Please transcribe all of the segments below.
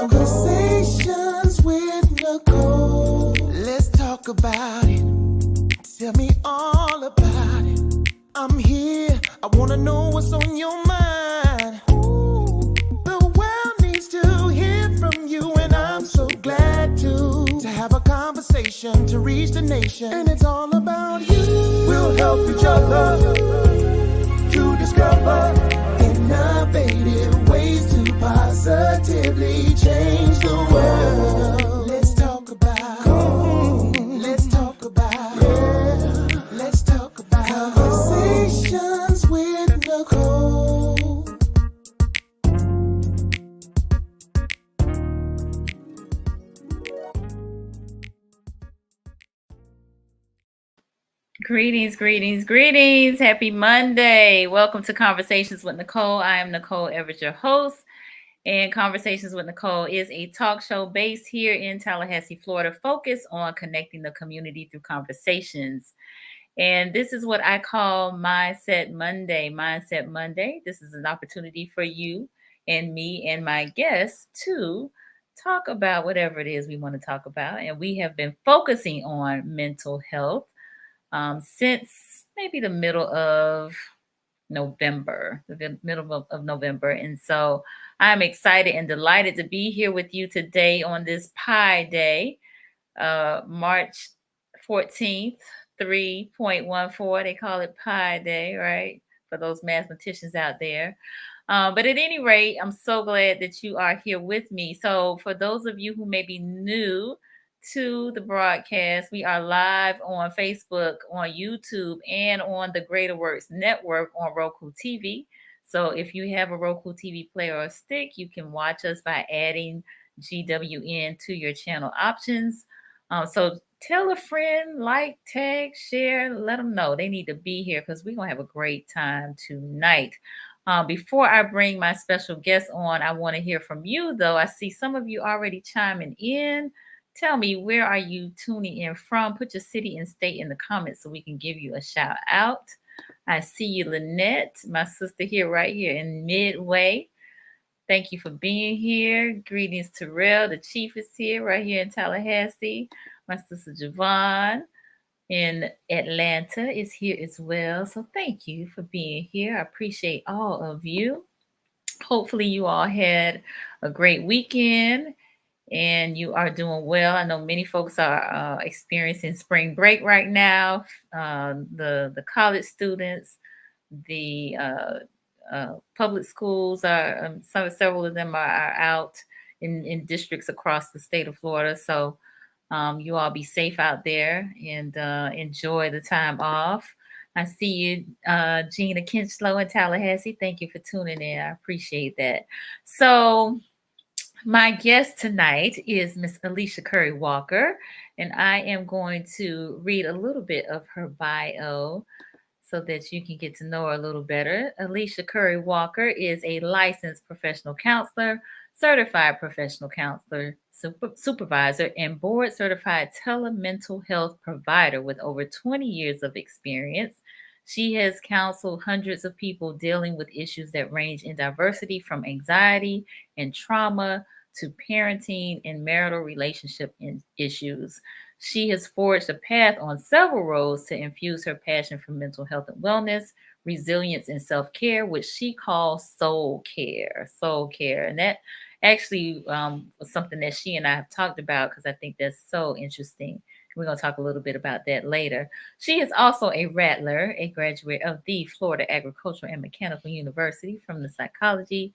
Conversations with Nicole. Let's talk about it. Tell me all about it. I'm here. I wanna know what's on your mind. Ooh, the world needs to hear from you, and I'm so glad to have a conversation to reach the nation. And it's all about you. We'll help each other to discover innovative ways to positively change the world. Let's talk about, let's talk about, yeah. Let's talk about conversations with Nicole. Greetings, greetings, greetings. Happy Monday. Welcome to Conversations with Nicole. I am Nicole Everett, your host. And Conversations with Nicole is a talk show based here in Tallahassee, Florida, focused on connecting the community through conversations. And this is what I call Mindset Monday. Mindset Monday. This is an opportunity for you and me and my guests to talk about whatever it is we want to talk about. And we have been focusing on mental health since maybe the middle of November, the middle of November. And so I'm excited and delighted to be here with you today on this Pi Day, March 14th, 3.14. They call it Pi Day, right? For those mathematicians out there. But at any rate, I'm so glad that you are here with me. So for those of you who may be new to the broadcast, we are live on Facebook, on YouTube, and on the Greater Works Network on Roku TV. So if you have a Roku TV player or stick, you can watch us by adding GWN to your channel options. So tell a friend, like, tag, share, let them know they need to be here because we're going to have a great time tonight. Before I bring my special guest on, I want to hear from you, though. I see some of you already chiming in. Tell me, where are you tuning in from? Put your city and state in the comments so we can give you a shout out. I see you, Lynette, my sister here, right here in Midway. Thank you for being here. Greetings, Terrell. The chief is here, right here in Tallahassee. My sister Javon in Atlanta is here as well. So thank you for being here. I appreciate all of you. Hopefully you all had a great weekend and you are doing well. I know many folks are experiencing spring break right now. The college students, the public schools are several of them are out in districts across the state of Florida. So you all be safe out there and enjoy the time off. I see you, Gina Kinchlow in Tallahassee. Thank you for tuning in. I appreciate that. So my guest tonight is Miss Alicia Curry Walker, and I am going to read a little bit of her bio so that you can get to know her a little better. Alicia Curry Walker is a licensed professional counselor, certified professional counselor, supervisor, and board certified telemental health provider with over 20 years of experience. She has counseled hundreds of people dealing with issues that range in diversity from anxiety and trauma to parenting and marital relationship issues. She has forged a path on several roads to infuse her passion for mental health and wellness, resilience, and self care, which she calls soul care. Soul care. And that actually was something that she and I have talked about because I think that's so interesting. We're going to talk a little bit about that later. She is also a Rattler, a graduate of the Florida Agricultural and Mechanical University from the psychology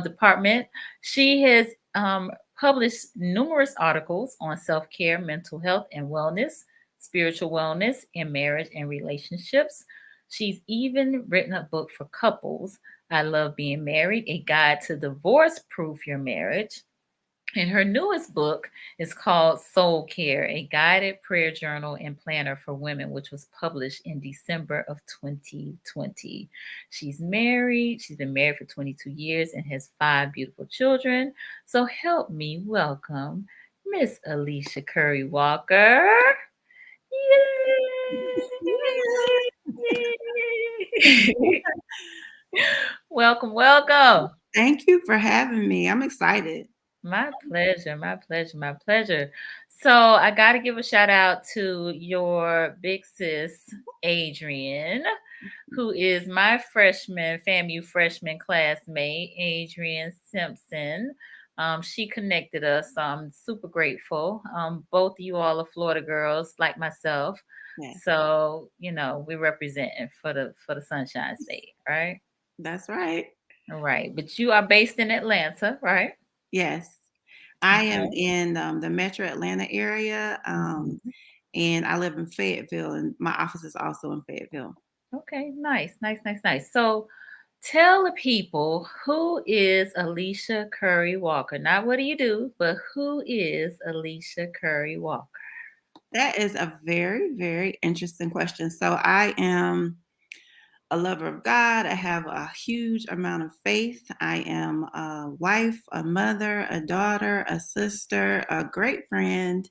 department. She has published numerous articles on self-care, mental health and wellness, spiritual wellness, and marriage and relationships. She's even written a book for couples, I Love Being Married, a guide to divorce-proof your marriage. And her newest book is called Soul Care, a guided prayer journal and planner for women, which was published in December of 2020. She's married. She's been married for 22 years and has 5 beautiful children. So help me welcome Miss Alicia Curry Walker. Yay! Welcome, welcome. Thank you for having me. I'm excited. My pleasure, my pleasure, my pleasure. So I got to give a shout out to your big sis, Adrian, who is my freshman, FAMU freshman classmate, Adrian Simpson. She connected us. So I'm super grateful. Both of you all are Florida girls, like myself. Yes, So we representing for the Sunshine State, right? that's right. All right. But you are based in Atlanta, right? Yes. I am Okay. in the metro Atlanta area, Mhm. and I live in Fayetteville, and my office is also in Fayetteville. Okay, nice, nice, nice, nice. So tell the people, who is Alicia Curry Walker? Not what do you do, but who is Alicia Curry Walker? That is a very, very interesting question. So I am a lover of God. I have a huge amount of faith. I am a wife, a mother, a daughter, a sister, a great friend.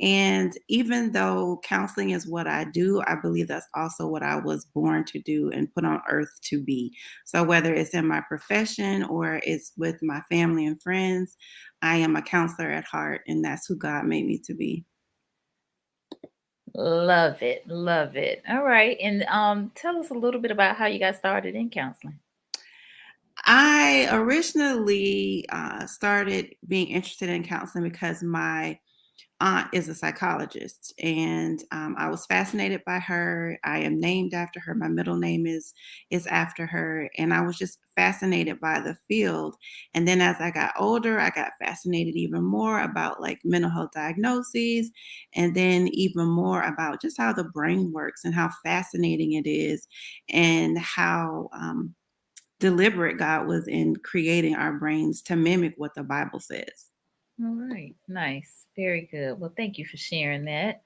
And even though counseling is what I do, I believe that's also what I was born to do and put on earth to be. So whether it's in my profession or it's with my family and friends, I am a counselor at heart, and that's who God made me to be. Love it, love it. All right, and tell us a little bit about how you got started in counseling. I originally started being interested in counseling because my aunt is a psychologist, and I was fascinated by her. I am named after her. My middle name is after her, and I was just fascinated by the field. And then as I got older, I got fascinated even more about like mental health diagnoses, and then even more about just how the brain works and how fascinating it is, and how deliberate God was in creating our brains to mimic what the Bible says. All right, nice, very good. Well, thank you for sharing that.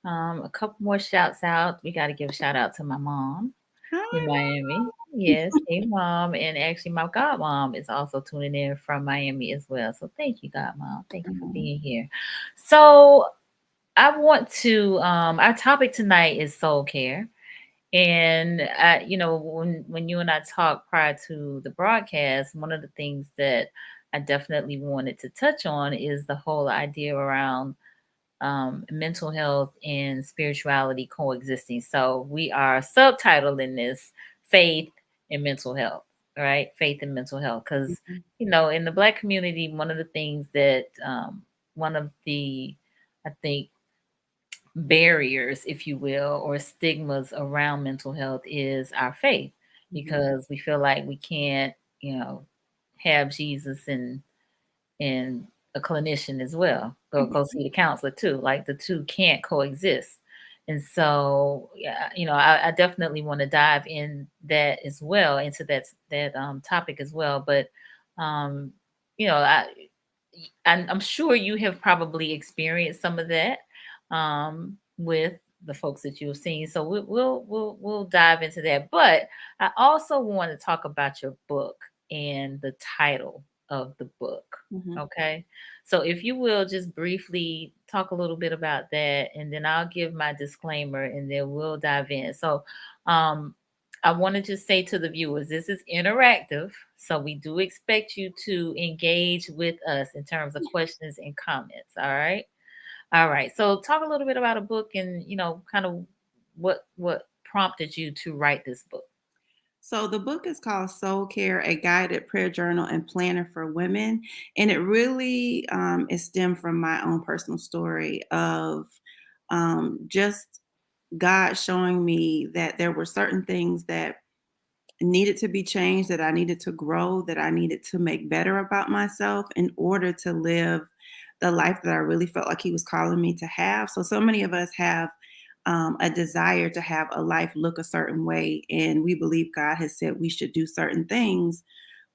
A couple more shouts out. We got to give a shout out to my mom in Hi. Miami. Yes, hey mom, and actually my godmom is also tuning in from Miami as well. So thank you, godmom. Thank you for Mom. being here. So I want to. Our topic tonight is soul care, and when you and I talked prior to the broadcast, one of the things that I definitely wanted to touch on is the whole idea around mental health and spirituality coexisting. So we are subtitled in this faith and mental health, right? Faith and mental health. Because, Mhm. in the Black community, one of the things that, one of the, I think, barriers, if you will, or stigmas around mental health is our faith, Mhm. because we feel like we can't, you know, have Jesus and a clinician as well. Go see the counselor too. Like the two can't coexist. And so, yeah, I definitely want to dive in that as well, into that topic as well. But um, you know, I I'm sure you have probably experienced some of that with the folks that you've seen. So we'll dive into that. But I also want to talk about your book and the title of the book. Mhm. Okay. So if you will just briefly talk a little bit about that, and then I'll give my disclaimer and then we'll dive in. So um I want to just say to the viewers, this is interactive. So we do expect you to engage with us in terms of questions and comments. All right. All right. So talk a little bit about a book and, kind of what prompted you to write this book. So the book is called Soul Care, a guided prayer journal and planner for women. And it really is stemmed from my own personal story of just God showing me that there were certain things that needed to be changed, that I needed to grow, that I needed to make better about myself in order to live the life that I really felt like He was calling me to have. So many of us have a desire to have a life look a certain way, and we believe God has said we should do certain things,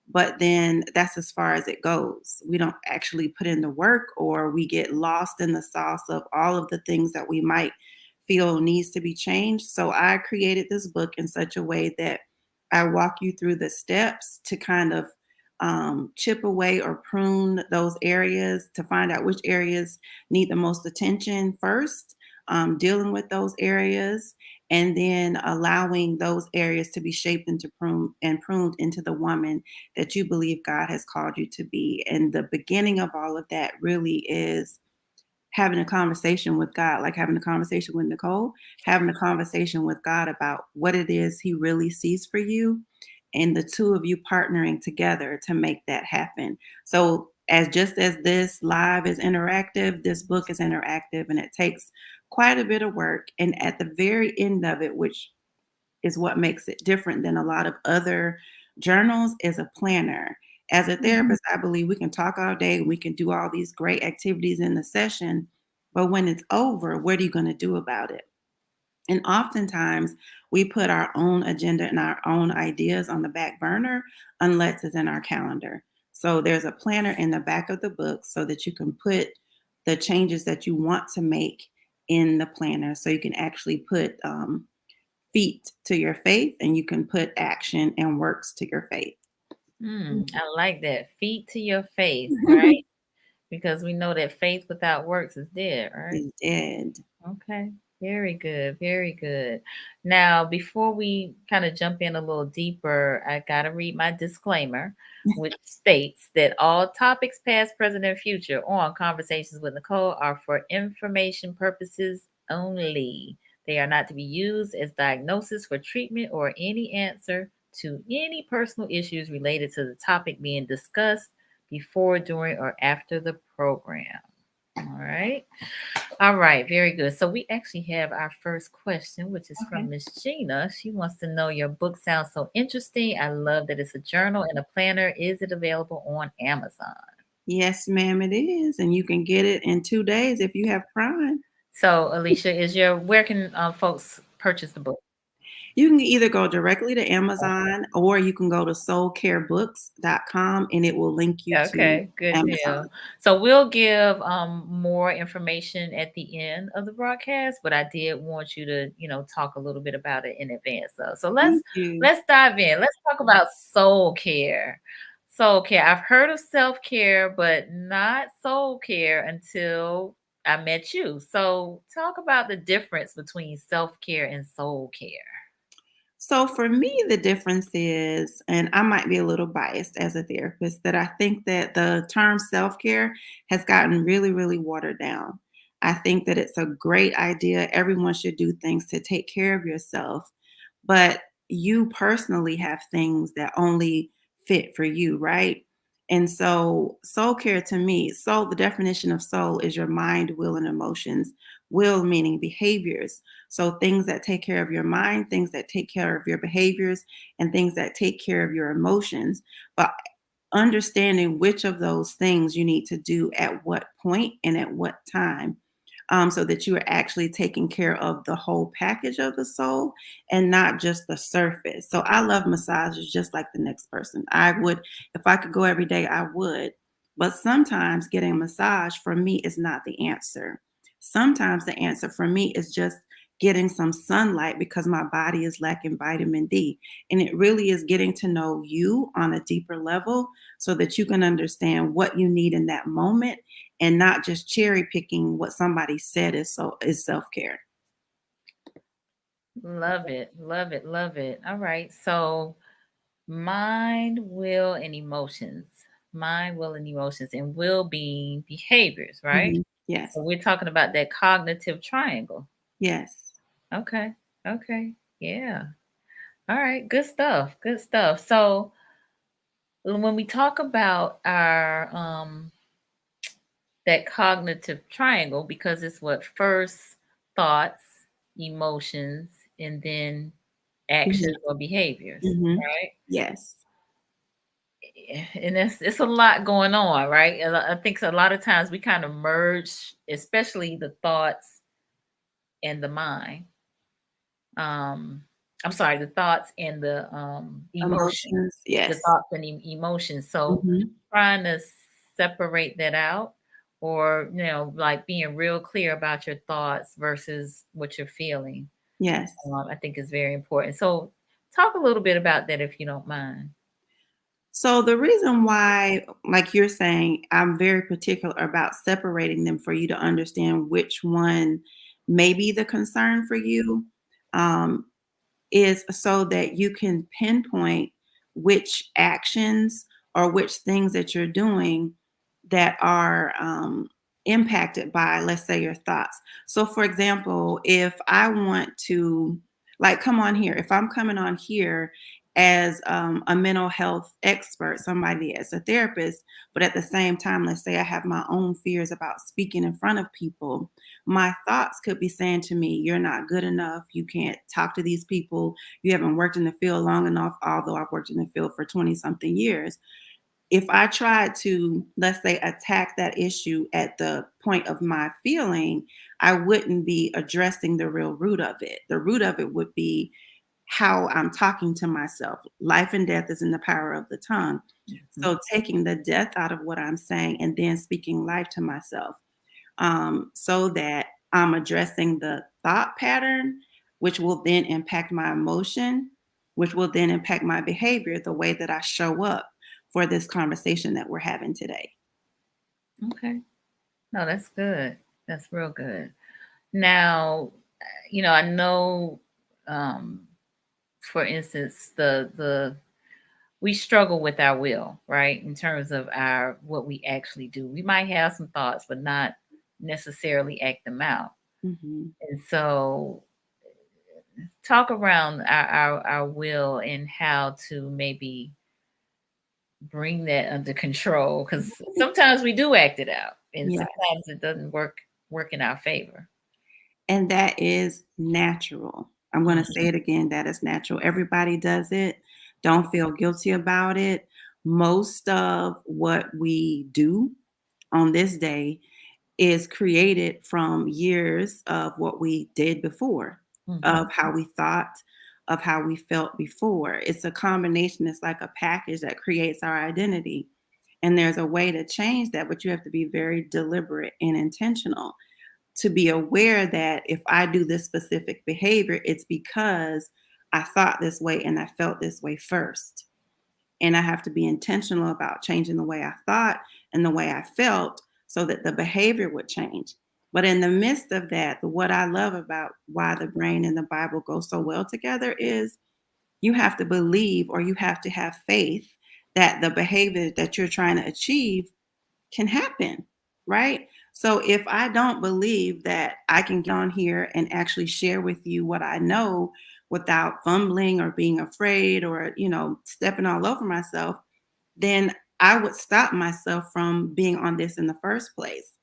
but then that's as far as it goes. We don't actually put in the work, or we get lost in the sauce of all of the things that we might feel needs to be changed. So I created this book in such a way that I walk you through the steps to kind of chip away or prune those areas, to find out which areas need the most attention first, dealing with those areas, and then allowing those areas to be shaped into pruned into the woman that you believe God has called you to be. And the beginning of all of that really is having a conversation with God, like having a conversation with Nicole, having a conversation with God about what it is He really sees for you, and the two of you partnering together to make that happen. So, as just as this live is interactive, this book is interactive, and it takes quite a bit of work. And at the very end of it, which is what makes it different than a lot of other journals, is a planner. As a therapist, I believe we can talk all day, we can do all these great activities in the session, but when it's over, what are you going to do about it? And oftentimes we put our own agenda and our own ideas on the back burner unless it's in our calendar. So there's a planner in the back of the book so that you can put the changes that you want to make in the planner. So you can actually put feet to your faith, and you can put action and works to your faith. I like that. Feet to your faith, right? Because we know that faith without works is dead, right? Is dead. Okay. Very good. Very good. Now, before we kind of jump in a little deeper, I got to read my disclaimer, which states that all topics, past, present, and future, on Conversations with Nicole are for information purposes only. They are not to be used as diagnosis for treatment or any answer to any personal issues related to the topic being discussed before, during, or after the program. All right. All right, very good. So we actually have our first question, which is Okay. from Miss Gina. She wants to know, your book sounds so interesting. I love that it's a journal and a planner. Is it available on Amazon? Yes, ma'am, it is. And you can get it in 2 days if you have Prime. So, Alicia, where can folks purchase the book? You can either go directly to Amazon or you can go to soulcarebooks.com and it will link you to Okay, good Amazon. deal. So we'll give more information at the end of the broadcast, but I did want you to, talk a little bit about it in advance. So let's Thank you. let's dive in. Let's talk about soul care. Soul care. I've heard of self-care, but not soul care until I met you. So talk about the difference between self-care and soul care. So for me, the difference is, and I might be a little biased as a therapist, that I think that the term self care has gotten really, really watered down. I think that it's a great idea. Everyone should do things to take care of yourself, but you personally have things that only fit for you, right? And so, soul care to me, soul, the definition of soul is your mind, will, and emotions. Will meaning behaviors. So things that take care of your mind, things that take care of your behaviors, and things that take care of your emotions. But understanding which of those things you need to do at what point and at what time, so that you are actually taking care of the whole package of the soul and not just the surface. So I love massages just like the next person. I would, if I could go every day, I would. But sometimes getting a massage for me is not the answer. Sometimes the answer for me is just getting some sunlight because my body is lacking vitamin D. And it really is getting to know you on a deeper level so that you can understand what you need in that moment and not just cherry picking what somebody said is self-care. Love it. Love it. Love it. All right. So mind, will, and emotions. Mind, will, and emotions, and will being behaviors, right? Mhm. Yes. So we're talking about that cognitive triangle. Yes. Okay. Okay. Yeah. All right. Good stuff. Good stuff. So when we talk about our that cognitive triangle, because it's what first thoughts, emotions, and then Mhm. actions or behaviors, Mhm. right? Yes. And it's a lot going on, right? And I think a lot of times we kind of merge, especially the thoughts and the mind. Um, I'm sorry, the thoughts and the emotions, Emotions. the Yes. thoughts and emotions. So Mhm. trying to separate that out, or like being real clear about your thoughts versus what you're feeling. Yes. I think is very important. So talk a little bit about that if you don't mind. So the reason why, like you're saying, I'm very particular about separating them for you to understand which one may be the concern for you. is so that you can pinpoint which actions or which things that you're doing that are impacted by, let's say, your thoughts. So, for example, if I want to, like, come on here, if I'm coming on here as a mental health expert, somebody as a therapist, but at the same time, let's say I have my own fears about speaking in front of people, my thoughts could be saying to me, "You're not good enough. You can't talk to these people. You haven't worked in the field long enough," although I've worked in the field for 20 something years. If I tried to, let's say, attack that issue at the point of my feeling, I wouldn't be addressing the real root of it. The root of it would be how I'm talking to myself. Life and death is in the power of the tongue. Mhm. So taking the death out of what I'm saying and then speaking life to myself, so that I'm addressing the thought pattern, which will then impact my emotion, which will then impact my behavior, the way that I show up for this conversation that we're having today. Okay. No, that's good. That's real good. Now, I know, um, for instance, the we struggle with our will, right? In terms of our what we actually do. We might have some thoughts, but not necessarily act them out. Mhm. And so talk around our will and how to maybe bring that under control, because sometimes we do act it out and Yeah. sometimes it doesn't work in our favor. And that is natural. I'm going to say Mhm. it again. That is natural. Everybody does it. Don't feel guilty about it. Most of what we do on this day is created from years of what we did before, Mhm. of how we thought, of how we felt before. It's a combination, it's like a package that creates our identity. And there's a way to change that, but you have to be very deliberate and intentional to be aware that if I do this specific behavior, it's because I thought this way and I felt this way first. And I have to be intentional about changing the way I thought and the way I felt so that the behavior would change. But in the midst of that, what I love about why the brain and the Bible go so well together is you have to believe or you have to have faith that the behavior that you're trying to achieve can happen, right? So if I don't believe that I can get on here and actually share with you what I know without fumbling or being afraid or, stepping all over myself, then I would stop myself from being on this in the first place.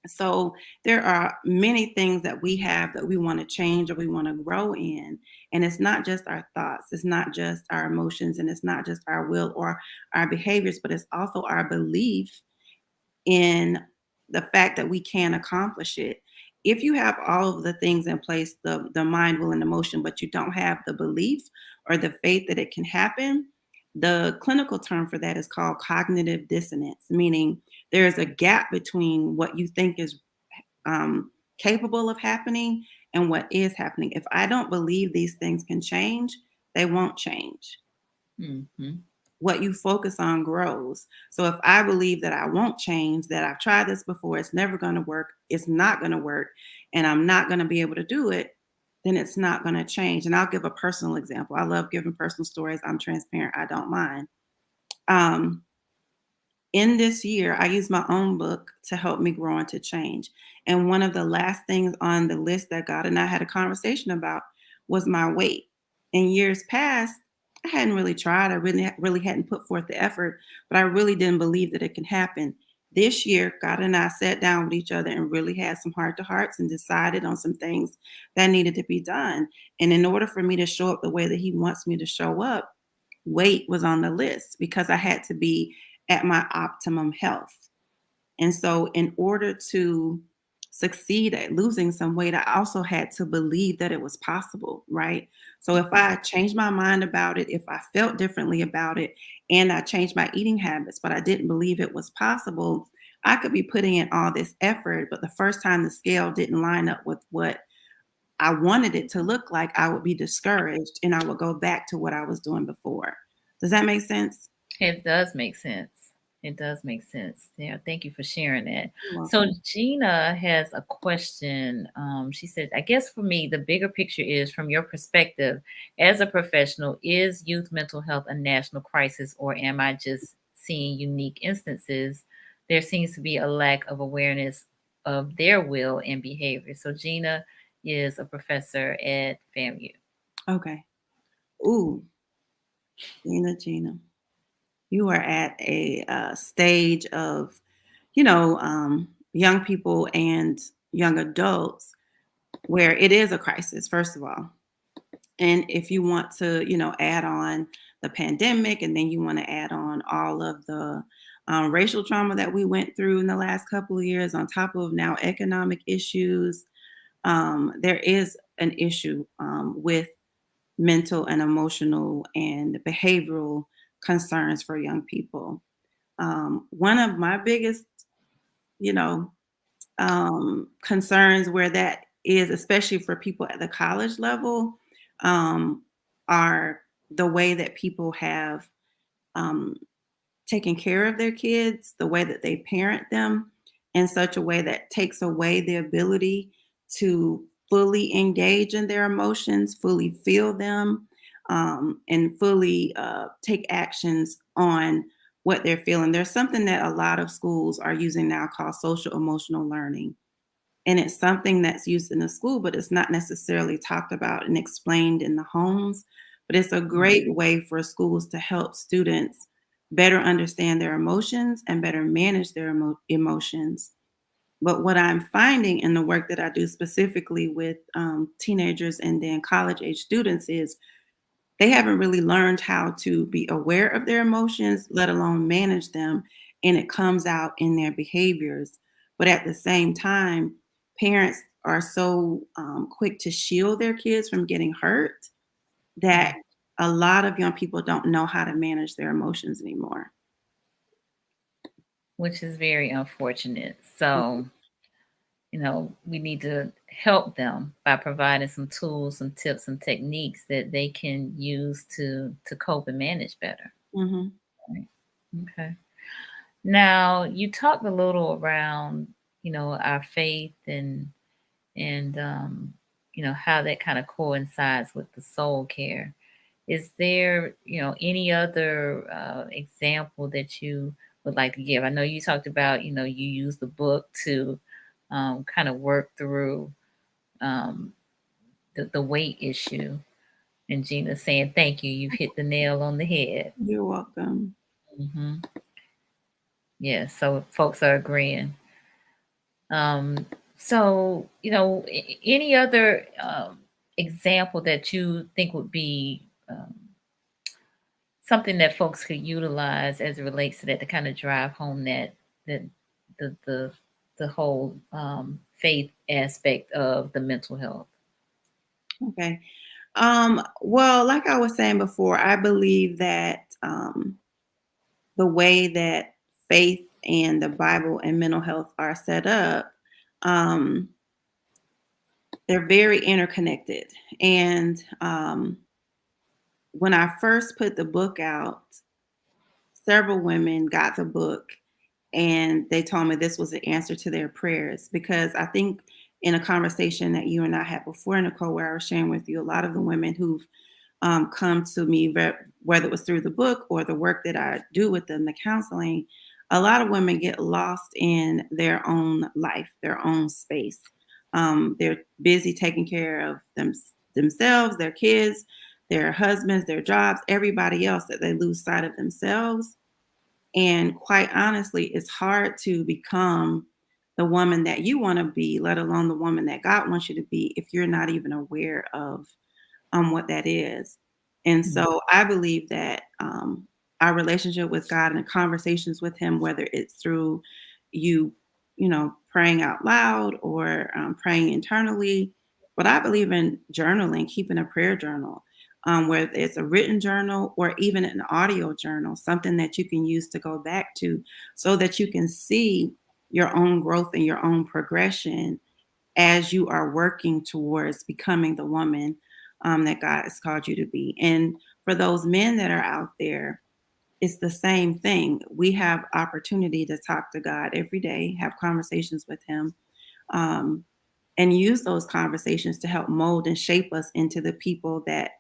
So there are many things that we have that we want to change or we want to grow in. And it's not just our thoughts, it's not just our emotions, and it's not just our will or our behaviors, but it's also our belief in the fact that we can accomplish it. If you have all of the things in place, the mind, will, and emotion, but you don't have the belief or the faith that it can happen, the clinical term for that is called cognitive dissonance, meaning there's a gap between what you think is capable of happening and what is happening. If I don't believe these things can change, they won't change. Mhm. What you focus on grows. So if I believe that I won't change, that I've tried this before, it's never going to work, it's not going to work, and I'm not going to be able to do it, then it's not going to change. And I'll give a personal example. I love giving personal stories. I'm transparent. I don't mind. Um, in this year, I used my own book to help me grow and to change. And one of the last things on the list that God and I had a conversation about was my weight. In years past, I hadn't really tried. I really hadn't put forth the effort, but I really didn't believe that it can happen. This year, God and I sat down with each other and really had some heart to hearts and decided on some things that needed to be done. And in order for me to show up the way that He wants me to show up, weight was on the list because I had to be at my optimum health. And so, in order to succeed at losing some weight, I also had to believe that it was possible, right? So, if I changed my mind about it, if I felt differently about it, and I changed my eating habits, but I didn't believe it was possible, I could be putting in all this effort, but the first time the scale didn't line up with what I wanted it to look like, I would be discouraged and I would go back to what I was doing before. Does that make sense? It does make sense. It does make sense. Yeah, thank you for sharing that. You're So welcome. Gina has a question. She said, "I guess for me, the bigger picture is from your perspective as a professional, is youth mental health a national crisis, or am I just seeing unique instances? There seems to be a lack of awareness of their will and behavior." So Gina is a professor at FAMU. Okay. Ooh, Gina, you are at a stage of, young people and young adults where it is a crisis, first of all. And if you want to, add on the pandemic, and then you want to add on all of the racial trauma that we went through in the last couple of years, on top of now economic issues, there is an issue with mental and emotional and behavioral concerns for young people. One of my biggest, you know, concerns where that is, especially for people at the college level, um, are the way that people have um, taken care of their kids, the way that they parent them in such a way that takes away the ability to fully engage in their emotions, fully feel them, and fully take actions on what they're feeling. There's something that a lot of schools are using now called social emotional learning. And it's something that's used in the school, but it's not necessarily talked about and explained in the homes. But it's a great way for schools to help students better understand their emotions and better manage their emotions. But what I'm finding in the work that I do specifically with teenagers and then college age students is they haven't really learned how to be aware of their emotions, let alone manage them. And it comes out in their behaviors. But at the same time, parents are so quick to shield their kids from getting hurt that a lot of young people don't know how to manage their emotions anymore. Which is very unfortunate. So, we need to help them by providing some tools, some tips, some techniques that they can use to cope and manage better. Mm-hmm. Right. Okay. Now, you talked a little around, our faith and how that kind of coincides with the soul care. Is there, any other example that you would like to give? I know you talked about, you use the book to kind of work through um, the weight issue. And Gina saying, "Thank you. You've hit the nail on the head." You're welcome. Hmm. Yeah, so folks are agreeing. So, any other example that you think would be something that folks could utilize as it relates to that to kind of drive home that the the the whole faith aspect of the mental health. Okay. Well, like I was saying before, I believe that the way that faith and the Bible and mental health are set up, um, they're very interconnected. And when I first put the book out, several women got the book and they told me this was the answer to their prayers. Because I think in a conversation that you and I had before, Nicole, where I was sharing with you, a lot of the women who've come to me, whether it was through the book or the work that I do with them, the counseling, a lot of women get lost in their own life, their own space. They're busy taking care of themselves, their kids, their husbands, their jobs, everybody else, that they lose sight of themselves. And quite honestly, it's hard to become the woman that you want to be, let alone the woman that God wants you to be, if you're not even aware of what that is. And Mhm. so I believe that our relationship with God and the conversations with Him, whether it's through you, praying out loud or praying internally, but I believe in journaling, keeping a prayer journal, whether it's a written journal or even an audio journal, something that you can use to go back to so that you can see your own growth and your own progression as you are working towards becoming the woman that God has called you to be. And for those men that are out there, it's the same thing. We have opportunity to talk to God every day, have conversations with Him, um, and use those conversations to help mold and shape us into the people that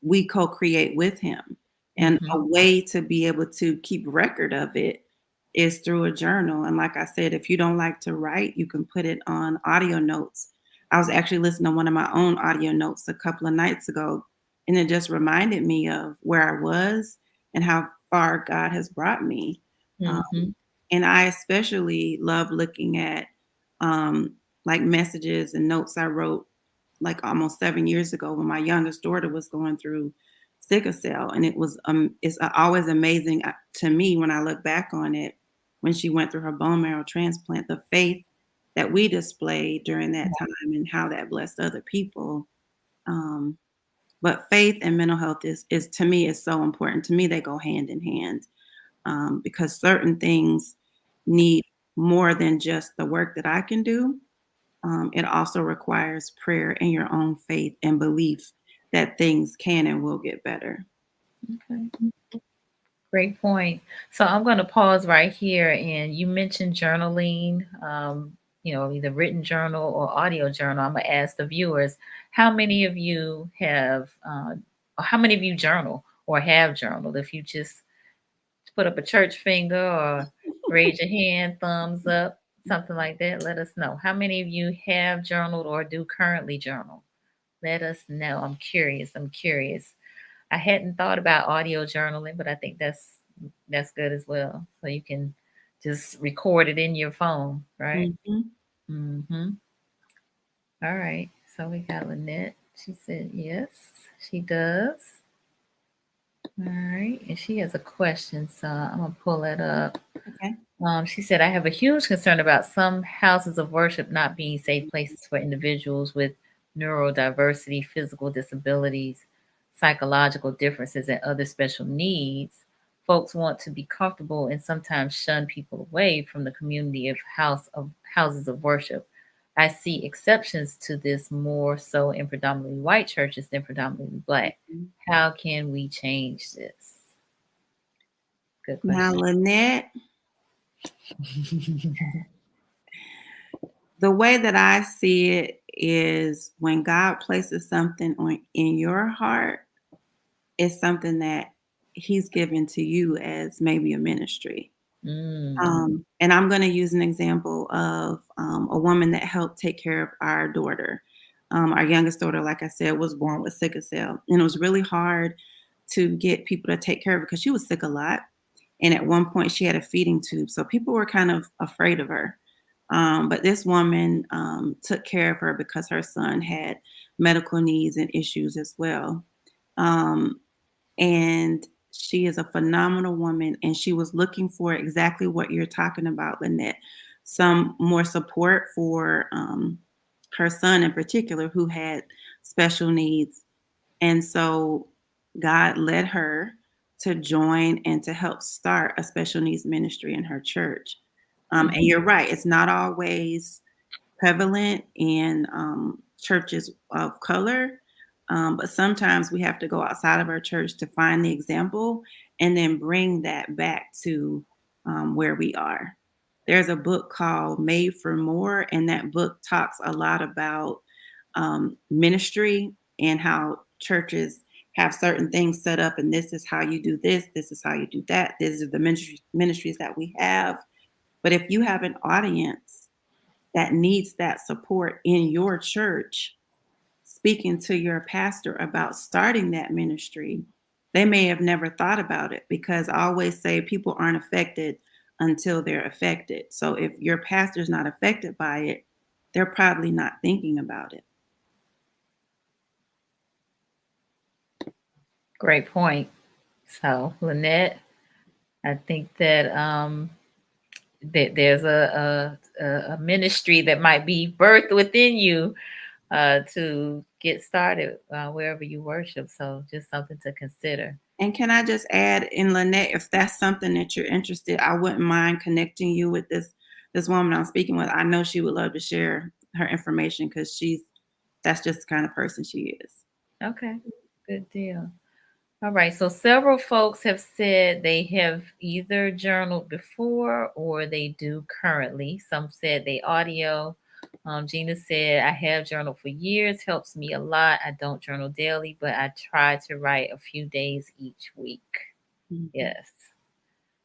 we co-create with Him. And a Mhm. way to be able to keep record of it is through a journal. And like I said, if you don't like to write, you can put it on audio notes. I was actually listening to one of my own audio notes a couple of nights ago, and it just reminded me of where I was and how far God has brought me. Um, Mhm. and I especially love looking at um, like messages and notes I wrote like almost 7 years ago when my youngest daughter was going through sickle cell, and it's always amazing to me when I look back on it when she went through her bone marrow transplant, the faith that we displayed during that time and how that blessed other people. Um, but faith and mental health is to me is so important. To me, they go hand in hand because certain things need more than just the work that I can do. It also requires prayer and your own faith and belief that things can and will get better. Okay. Great point. So I'm going to pause right here. And you mentioned journaling, either written journal or audio journal. I'm going to ask the viewers, how many of you or how many of you journal or have journaled? If you just put up a church finger or raise your hand, thumbs up, something like that, let us know. How many of you have journaled or do currently journal? Let us know. I'm curious. I'm curious. I hadn't thought about audio journaling, but I think that's good as well. So you can just record it in your phone, right? Mhm. Mm-hmm. All right. So we got Lynette. She said yes, she does. All right. And she has a question, so I'm gonna pull it up. Okay. She said, I have a huge concern about some houses of worship not being safe places for individuals with neurodiversity, physical disabilities, psychological differences, and other special needs. Folks want to be comfortable and sometimes shun people away from the community of houses of worship. I see exceptions to this more so in predominantly white churches than predominantly black. Mhm. How can we change this? Good Now, question. Lynette, the way that I see it is when God places something in your heart, it's something that He's given to you as maybe a ministry. Mm, And I'm going to use an example of a woman that helped take care of our daughter. Our youngest daughter, like I said, was born with sickle cell, and it was really hard to get people to take care of her because she was sick a lot. And at one point, she had a feeding tube, so people were kind of afraid of her. But this woman took care of her because her son had medical needs and issues as well. Um, and she is a phenomenal woman, and she was looking for exactly what you're talking about, Lynette. Some more support for her son in particular who had special needs. And so God led her to join and to help start a special needs ministry in her church. And mhm. you're right, it's not always prevalent in churches of color. But sometimes we have to go outside of our church to find the example and then bring that back to where we are. There's a book called Made for More, and that book talks a lot about ministry and how churches have certain things set up, and this is how you do this is how you do that. These are the ministries that we have. But if you have an audience that needs that support in your church, speaking to your pastor about starting that ministry, they may have never thought about it because I always say people aren't affected until they're affected. So if your pastor's not affected by it, they're probably not thinking about it. Great point. So, Lynette, I think that there's a ministry that might be birthed within you to get started wherever you worship. So, just something to consider. And can I just add in Lynette, if that's something that you're interested, I wouldn't mind connecting you with this woman I'm speaking with. I know she would love to share her information because that's just the kind of person she is. Okay, good deal. All right. So several folks have said they have either journaled before or they do currently. Some said they audio. Gina said, I have journaled for years, helps me a lot. I don't journal daily, but I try to write a few days each week. Mhm. Yes.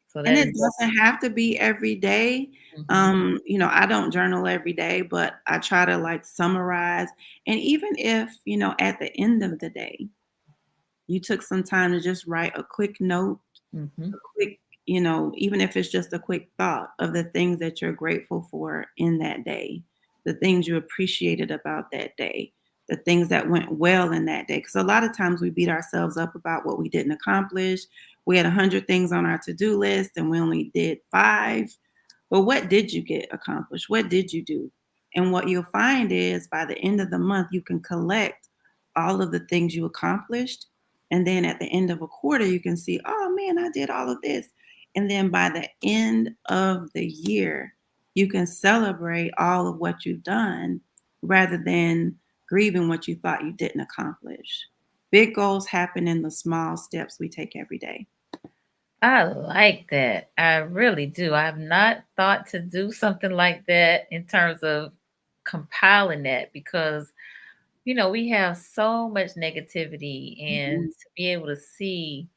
So And that it is. doesn't have to be every day. Mhm. I don't journal every day, but I try to like summarize. And even if, at the end of the day, you took some time to just write a quick note, Mhm. a quick, even if it's just a quick thought of the things that you're grateful for in that day, the things you appreciated about that day, the things that went well in that day. Because a lot of times we beat ourselves up about what we didn't accomplish. We had 100 things on our to do list and we only did five. But what did you get accomplished? What did you do? And what you'll find is by the end of the month, you can collect all of the things you accomplished. And then at the end of a quarter, you can see, oh man, I did all of this. And then by the end of the year, you can celebrate all of what you've done rather than grieving what you thought you didn't accomplish. Big goals happen in the small steps we take every day. I like that. I really do. I have not thought to do something like that in terms of compiling that because we have so much negativity, and Mhm, to be able to see,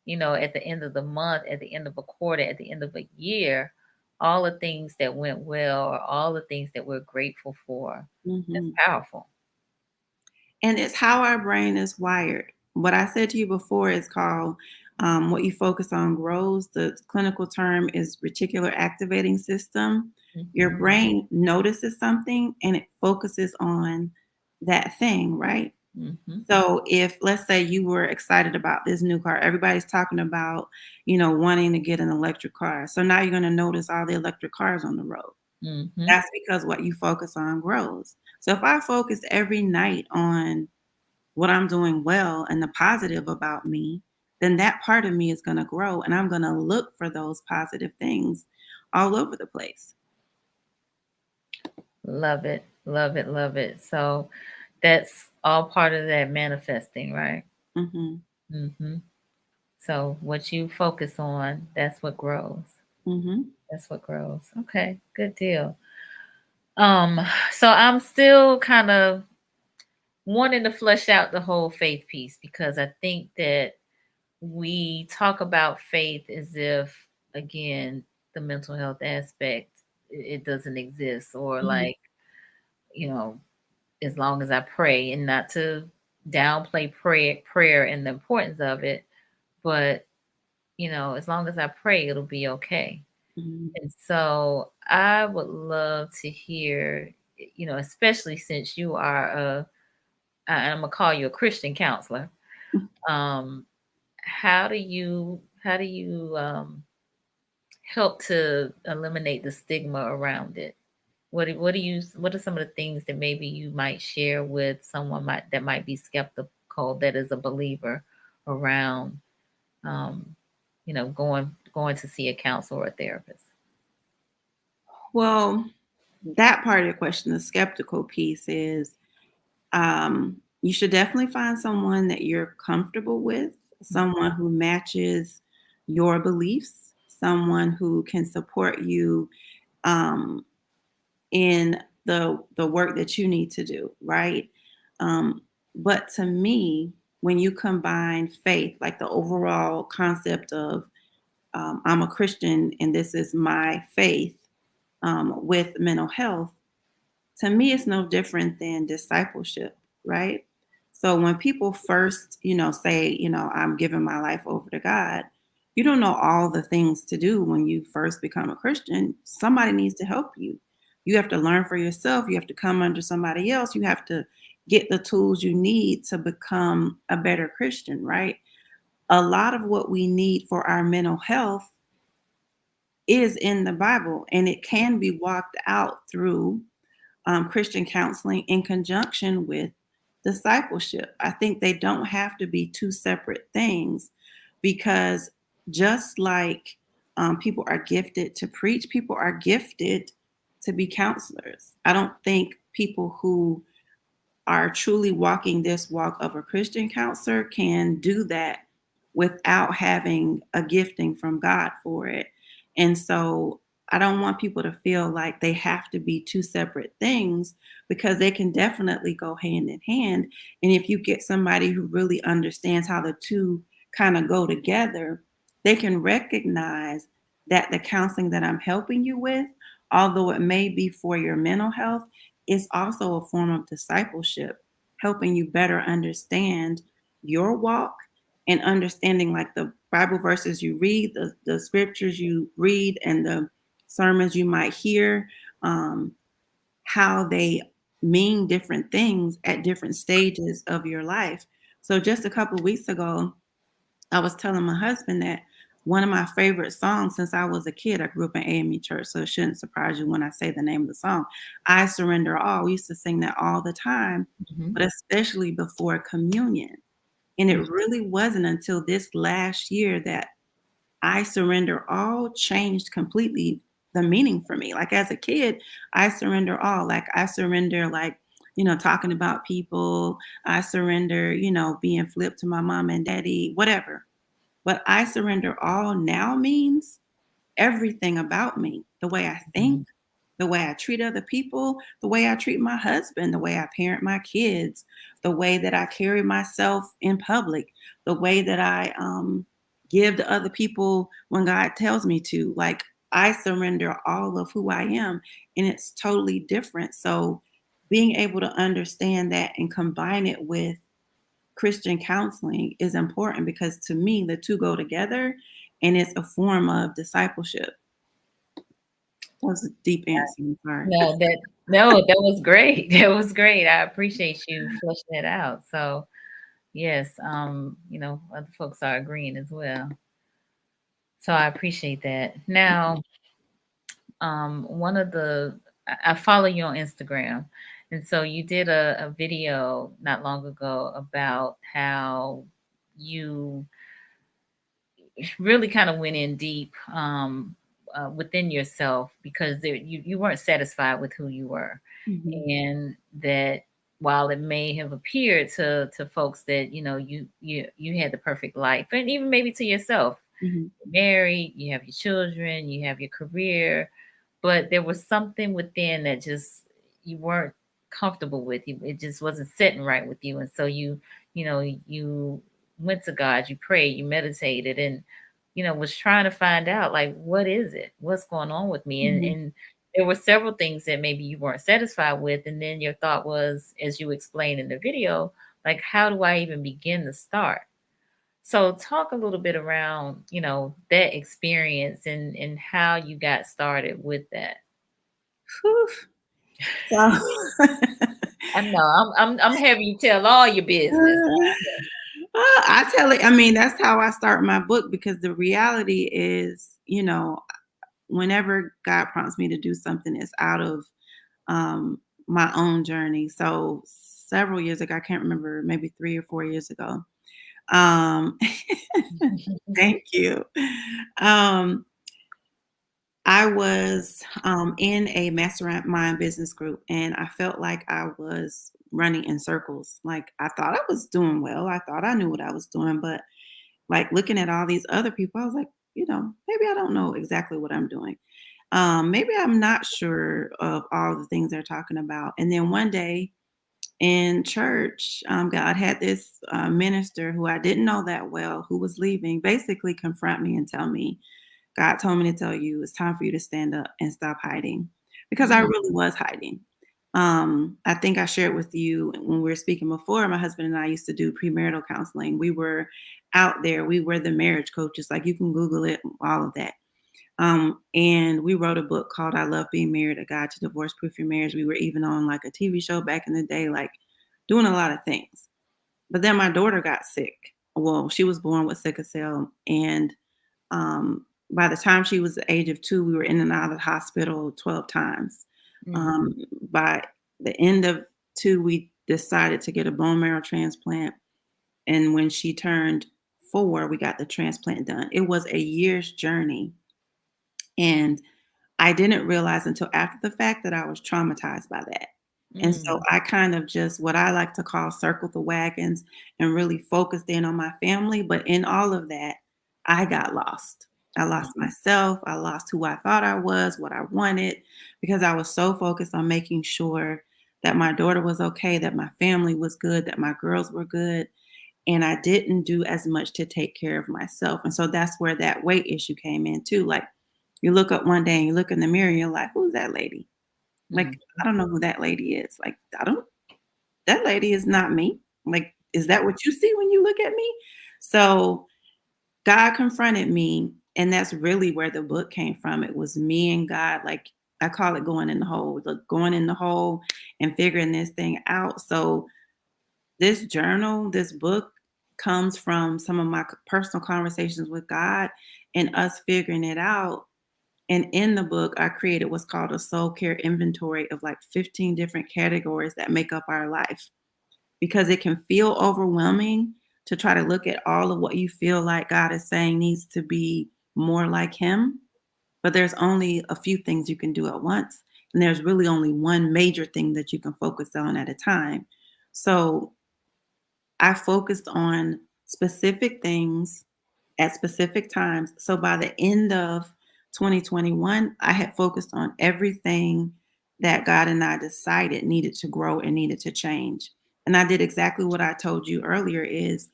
at the end of the month, at the end of a quarter, at the end of a year, all the things that went well or all the things that we're grateful for. That's mhm. powerful. And it's how our brain is wired. What I said to you before is called what you focus on grows. The clinical term is reticular activating system. Your Hmm. brain notices something and it focuses on that thing, right? Hmm. So if let's say you were excited about this new car, everybody's talking about, wanting to get an electric car. So now you're going to notice all the electric cars on the road. Hmm. That's because what you focus on grows. So if I focus every night on what I'm doing well and the positive about me, then that part of me is going to grow and I'm going to look for those positive things all over the place. Love it. Love it. Love it. So that's all part of that manifesting, right? Mhm. Hmm. So what you focus on, that's what grows. Mhm. That's what grows. Okay, good deal. Um, so I'm still kind of wanting to flesh out the whole faith piece because I think that we talk about faith as if, again, the mental health aspect it doesn't exist, or Mhm. like you know, as long as I pray, and not to downplay prayer and the importance of it, but as long as I pray, it'll be okay. Mhm. And so I would love to hear, especially since you are I'm gonna call you a Christian counselor. Um, how do you help to eliminate the stigma around it? What are some of the things that maybe you might share with someone that might be skeptical that is a believer around um, going to see a counselor or a therapist? Well, that part of your question, the skeptical piece is you should definitely find someone that you're comfortable with, someone who matches your beliefs, someone who can support you um, in the work that you need to do, right? Um, but to me, when you combine faith, like the overall concept of I'm a Christian and this is my faith with mental health, to me, it's no different than discipleship, right? So when people first, say, I'm giving my life over to God, you don't know all the things to do when you first become a Christian. Somebody needs to help you. You have to learn for yourself. You have to come under somebody else. You have to get the tools you need to become a better Christian, right? A lot of what we need for our mental health is in the Bible, and it can be walked out through Christian counseling in conjunction with discipleship. I think they don't have to be two separate things because just like people are gifted to preach, people are gifted to be counselors. I don't think people who are truly walking this walk of a Christian counselor can do that without having a gifting from God for it. And so I don't want people to feel like they have to be two separate things, because they can definitely go hand in hand. And if you get somebody who really understands how the two kind of go together, they can recognize that the counseling that I'm helping you with, although it may be for your mental health, is also a form of discipleship, helping you better understand your walk and understanding like the Bible verses you read, the scriptures you read, and the sermons you might hear, how they mean different things at different stages of your life. So just a couple of weeks ago, I was telling my husband that one of my favorite songs since I was a kid, I grew up in AME church, so it shouldn't surprise you when I say the name of the song, I Surrender All. We used to sing that all the time, Mhm. but especially before communion. And it Mhm. really wasn't until this last year that I Surrender All changed completely the meaning for me. Like as a kid, I surrender all. Like I surrender, like, talking about people. I surrender, being flipped to my mom and daddy, whatever. But I surrender all now means everything about me, the way I think, Mhm. the way I treat other people, the way I treat my husband, the way I parent my kids, the way that I carry myself in public, the way that I give to other people when God tells me to. Like I surrender all of who I am, and it's totally different. So being able to understand that and combine it with Christian counseling is important, because to me, the two go together and it's a form of discipleship. That was a deep answer. I'm sorry. No, that was great. That was great. I appreciate you fleshing that out. So yes, other folks are agreeing as well. So I appreciate that. Now, one of I follow you on Instagram, and so you did a video not long ago about how you really kind of went in deep within yourself, because you weren't satisfied with who you were, Mhm, and that while it may have appeared to folks that you had the perfect life, and even maybe to yourself, mhm, you're married, you have your children, you have your career, but there was something within that just you weren't comfortable with. It just wasn't sitting right with you, and so you went to God, you prayed, you meditated, and was trying to find out, like, what is it? What's going on with me? And mhm, and there were several things that maybe you weren't satisfied with, and then your thought was, as you explained in the video, like, how do I even begin to start? So talk a little bit around, that experience and how you got started with that. whew. So I know I'm having you tell all your business. I tell it, I mean, that's how I start my book, because the reality is, whenever God prompts me to do something, it's out of my own journey. So several years ago, I can't remember, maybe 3 or 4 years ago. Um, thank you. Um, I was in a mastermind business group, and I felt like I was running in circles. Like I thought I was doing well. I thought I knew what I was doing, but like looking at all these other people, I was like, maybe I don't know exactly what I'm doing. Maybe I'm not sure of all the things they're talking about. And then one day in church, God had this minister who I didn't know that well, who was leaving, basically confront me and tell me, God told me to tell you it's time for you to stand up and stop hiding, because I Mm, really was hiding. I think I shared with you when we were speaking before, my husband and I used to do premarital counseling. We were out there, we were the marriage coaches. Like you can Google it, all of that. And we wrote a book called I Love Being Married, A Guide to Divorce Proof Your Marriage. We were even on like a TV show back in the day, like doing a lot of things. But then my daughter got sick. Well, she was born with sickle cell. And by the time she was the age of 2, we were in and out of the hospital 12 times. mm, Um, by the end of 2, we decided to get a bone marrow transplant. And when she turned 4, we got the transplant done. It was a year's journey. And I didn't realize until after the fact that I was traumatized by that. And so Mm, I kind of just what I like to call circle the wagons and really focused in on my family. But in all of that, I got lost. I lost myself. I lost who I thought I was, what I wanted, because I was so focused on making sure that my daughter was okay, that my family was good, that my girls were good. And I didn't do as much to take care of myself. And so that's where that weight issue came in too. Like you look up one day and you look in the mirror and you're like, who's that lady? Like, mm, I don't know who that lady is. Like, I don't that lady is not me. Like, is that what you see when you look at me? So God confronted me, and that's really where the book came from. It was me and God, like I call it going in the hole, like going in the hole and figuring this thing out. So this journal, this book comes from some of my personal conversations with God and us figuring it out. And in the book, I created what's called a soul care inventory of like 15 different categories that make up our life because it can feel overwhelming to try to look at all of what you feel like God is saying needs to be more like Him. But there's only a few things you can do at once. And there's really only one major thing that you can focus on at a time. So I focused on specific things at specific times. So by the end of 2021, I had focused on everything that God and I decided needed to grow and needed to change. And I did exactly what I told you earlier is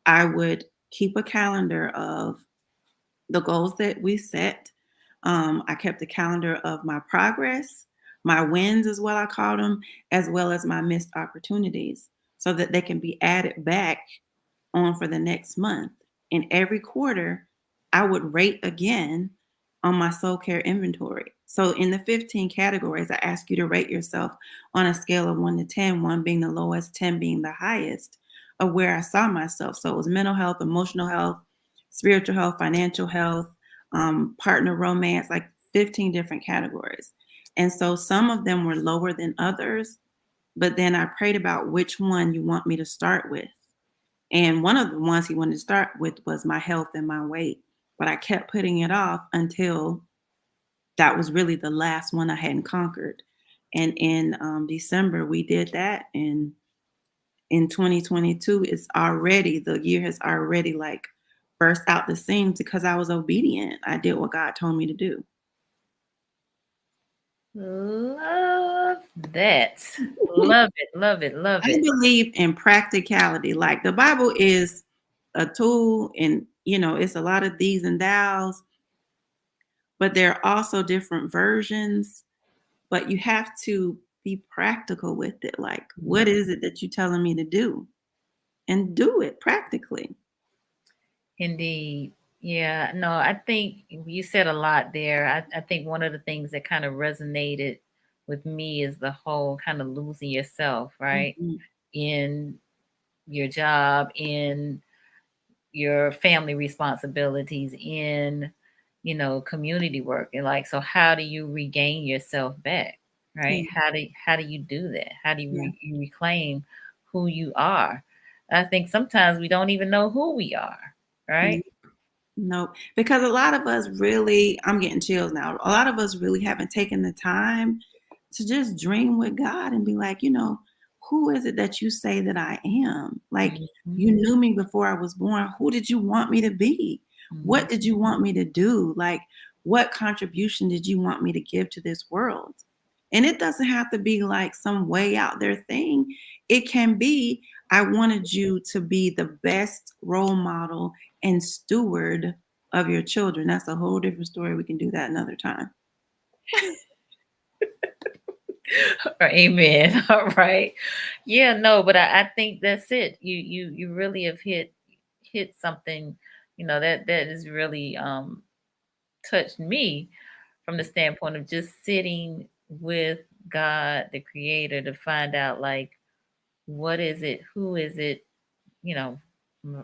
I would keep a calendar of the goals that we set. I kept a calendar of my progress, my wins is what I call them, as well as my missed opportunities so that they can be added back on for the next month. And every quarter, I would rate again on my soul care inventory. So in the 15 categories, I ask you to rate yourself on a scale of 1 to 10, 1 being the lowest, 10 being the highest of where I saw myself. So it was mental health, emotional health, spiritual health, financial health, partner romance, like 15 different categories. And so some of them were lower than others, but then I prayed about which one you want me to start with. And one of the ones he wanted to start with was my health and my weight. But I kept putting it off until that was really the last one I hadn't conquered. And in December, we did that. And in 2022, the year has already like burst out the seams because I was obedient. I did what God told me to do. love that. Love it. Love it. Love I it. believe in practicality. Like the Bible is a tool and, it's a lot of these and thous, but there are also different versions. But you have to be practical with it. Like, what is it that you're telling me to do? And do it practically. Indeed. Yeah. No, I think you said a lot there. I think one of the things that kind of resonated with me is the whole kind of losing yourself, right? Mhm. In your job, in your family responsibilities, in community work, and like, so how do you regain yourself back, right? Yeah, How do you do that? How do yeah, you reclaim who you are? I think sometimes we don't even know who we are, yeah. right? No, because a lot of us really, I'm getting chills now. A lot of us really haven't taken the time to just dream with God and be like, who is it that you say that I am? Like, Mhm, you knew me before I was born. Who did you want me to be? mhm. What did you want me to do? Like, what contribution did you want me to give to this world? And it doesn't have to be like some way out there thing. It can be, I wanted you to be the best role model and steward of your children. That's a whole different story. We can do that another time. Amen. All right. Yeah, no, but I think that's it. You really have hit something, that is really touched me from the standpoint of just sitting with God, the creator, to find out like what is it, who is it, you know,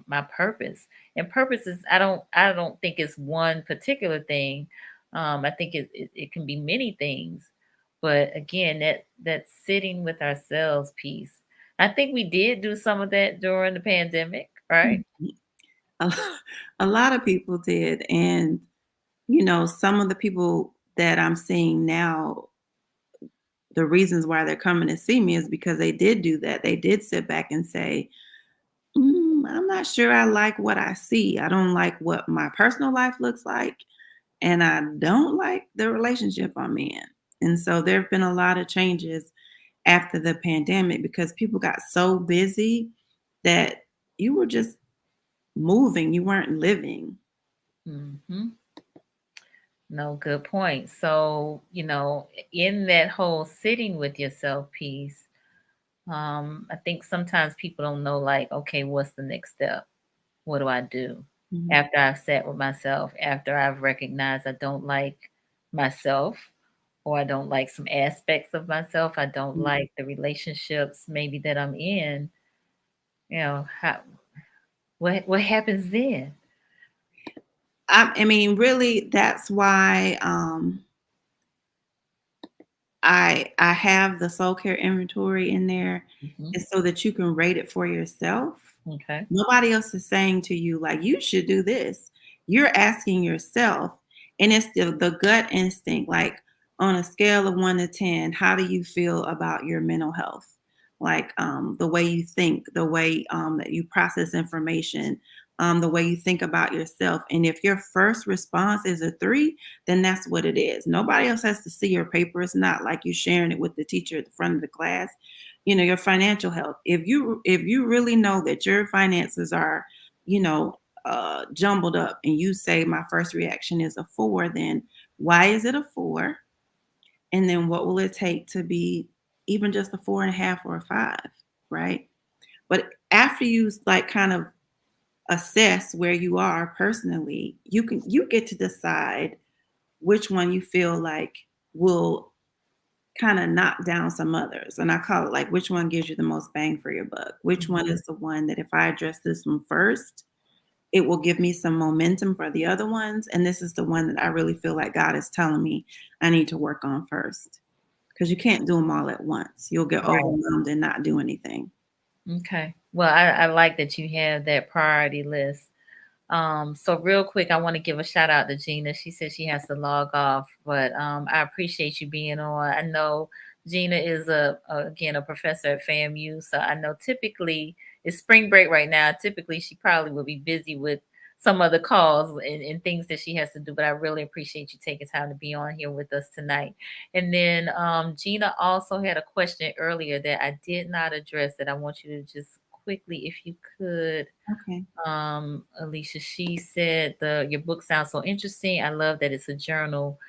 my purpose. And purpose is I don't think it's one particular thing. I think it can be many things. But again, that sitting with ourselves piece. I think we did do some of that during the pandemic, right? A, a lot of people did. And, some of the people that I'm seeing now, the reasons why they're coming to see me is because they did do that. They did sit back and say, I'm not sure I like what I see. I don't like what my personal life looks like, and I don't like the relationship I'm in. And so there have been a lot of changes after the pandemic because people got so busy that you were just moving, you weren't living. Hmm. No, good point. So, in that whole sitting with yourself piece, I think sometimes people don't know, like, okay, what's the next step? What do I do Mhm, after I've sat with myself, after I've recognized I don't like myself, or I don't like some aspects of myself, I don't mhm. like the relationships maybe that I'm in, what happens then? I mean, really, that's why I have the soul care inventory in there Hmm. is so that you can rate it for yourself. Okay. Nobody else is saying to you, like, you should do this. You're asking yourself, and it's the gut instinct, like on a scale of 1 to 10, how do you feel about your mental health? Like the way you think, the way that you process information, the way you think about yourself. And if your first response is a 3, then that's what it is. Nobody else has to see your paper. It's not like you sharing it with the teacher at the front of the class. Your financial health. If you really know that your finances are, jumbled up, and you say my first reaction is a 4, then why is it a 4? And then what will it take to be even just a 4.5 or a 5, right? But after you like kind of assess where you are personally, you get to decide which one you feel like will kind of knock down some others. And I call it like which one gives you the most bang for your buck? Which one Mhm. is the one that if I address this one first, it will give me some momentum for the other ones? And this is the one that I really feel like God is telling me I need to work on first. Because you can't do them all at once. You'll get Right. overwhelmed and not do anything. Okay. Well, I like that you have that priority list. So real quick, I want to give a shout out to Gina. She said she has to log off, but I appreciate you being on. I know Gina is again a professor at FAMU, so I know typically it's spring break right now. Typically, she probably will be busy with some other calls and things that she has to do. But I really appreciate you taking time to be on here with us tonight. And then Gina also had a question earlier that I did not address that I want you to just quickly, if you could, Okay. Alicia, she said your book sounds so interesting. I love that it's a journal.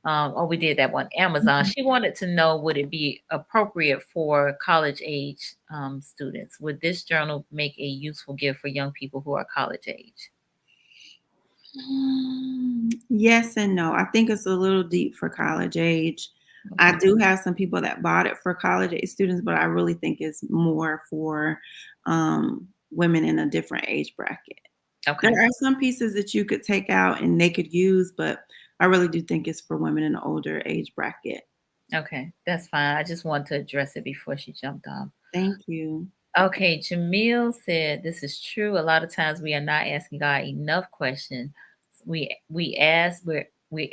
Oh, we did that one. Amazon. Mhm. She wanted to know, would it be appropriate for college age students? Would this journal make a useful gift for young people who are college age? Yes and no. I think it's a little deep for college age. I Okay. do have some people that bought it for college age students, but I really think it's more for women in a different age bracket. There Okay. are some pieces that you could take out and they could use, but I really do think it's for women in an older age bracket. Okay. That's fine. I just wanted to address it before she jumped off. Thank you. Okay, Jamil said this is true. A lot of times we are not asking God enough questions. We're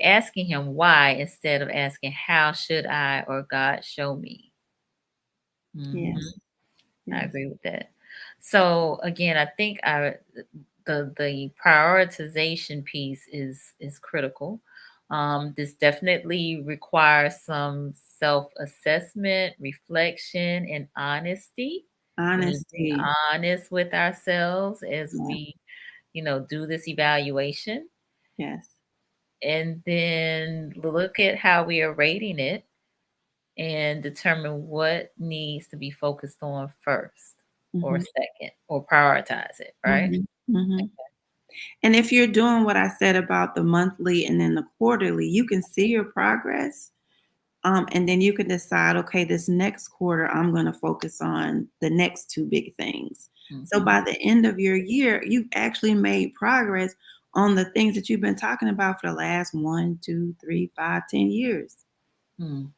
asking him why instead of asking how should I or God show me. Yes. Hmm. I Yes. agree with that. So again, I think the prioritization piece is critical. This definitely requires some self-assessment, reflection, and honesty. We need to be Honesty. honest with ourselves as Yeah. we, do this evaluation, Yes. and then look at how we are rating it and determine what needs to be focused on first or Hmm. second or prioritize it, right? Hmm. Hmm. And if you're doing what I said about the monthly and then the quarterly, you can see your progress. And then you can decide, okay, this next quarter, I'm going to focus on the next 2 big things. So Mhm. by the end of your year, you've actually made progress on the things that you've been talking about for the last 1, 2, 3, 5, 10 years. Mm.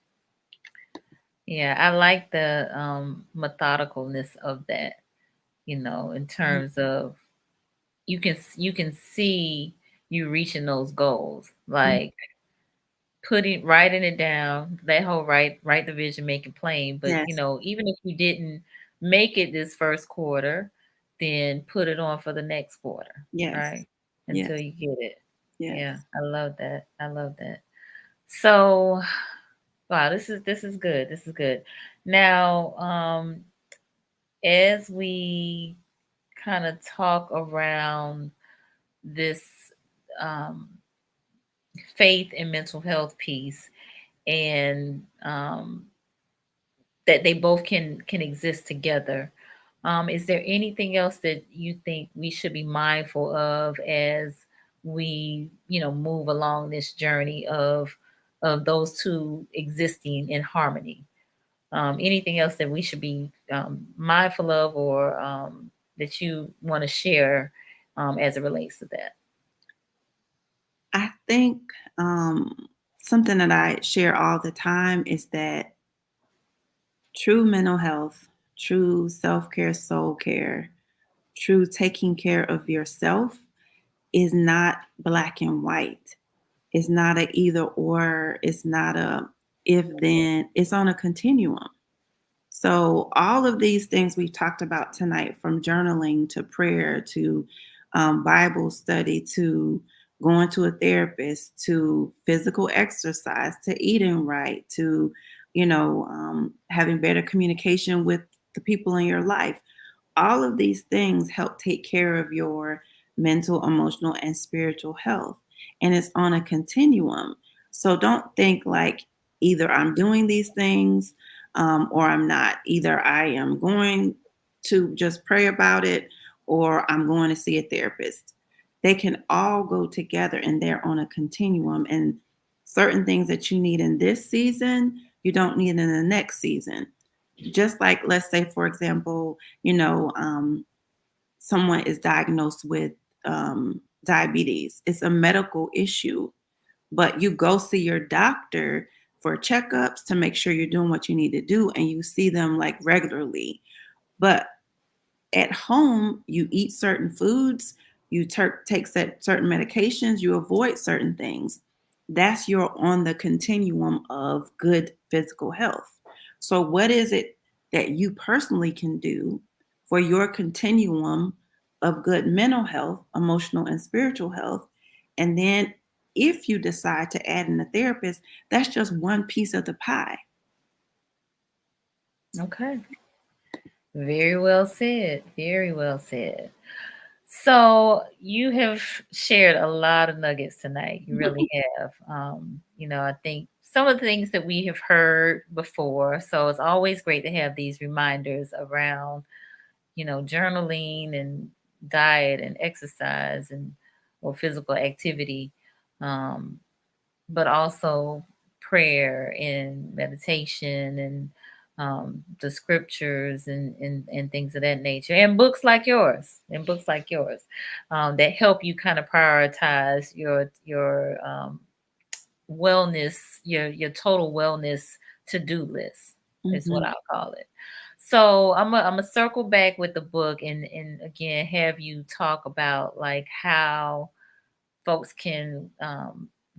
Yeah, I like the methodicalness of that, in Mhm. terms of you can see you reaching those goals. Like writing it down, that whole write the vision, make it plain. But Yes. even if you didn't make it this first quarter, then put it on for the next quarter, Yes. right? Until Yes. you get it. Yes. Yeah, I love that. I love that. So, wow, this is good. This is good. Now, as we kind of talk around this um, faith and mental health piece, and that they both can exist together. Is there anything else that you think we should be mindful of as we, move along this journey of those two existing in harmony? Anything else that we should be mindful of, or that you want to share as it relates to that? I think something that I share all the time is that true mental health, true self care, soul care, true taking care of yourself is not black and white. It's not a either or, it's not a if then, it's on a continuum. So, all of these things we talked about tonight, from journaling to prayer to Bible study to going to a therapist to physical exercise to eating right to, having better communication with the people in your life, all of these things help take care of your mental, emotional, and spiritual health. And it's on a continuum. So don't think like either I'm doing these things or I'm not. Either I am going to just pray about it or I'm going to see a therapist. They can all go together and they're on a continuum. And certain things that you need in this season, you don't need in the next season. Just like, let's say, for example, someone is diagnosed with diabetes. It's a medical issue, but you go see your doctor for checkups to make sure you're doing what you need to do, and you see them like regularly. But at home, you eat certain foods, you take certain medications, you avoid certain things. That's your on the continuum of good physical health. So, what is it that you personally can do for your continuum of good mental health, emotional, and spiritual health? And then, if you decide to add in a therapist, that's just one piece of the pie. Okay. Very well said. Very well said. So you have shared a lot of nuggets tonight. You really have. I think some of the things that we have heard before. So it's always great to have these reminders around, journaling and diet and exercise and or physical activity, um, but also prayer and meditation and the scriptures and things of that nature, and books like yours that help you kind of prioritize your wellness, your total wellness to-do list is what Mhm. I'll call it. So I'm a circle back with the book and again have you talk about like how folks can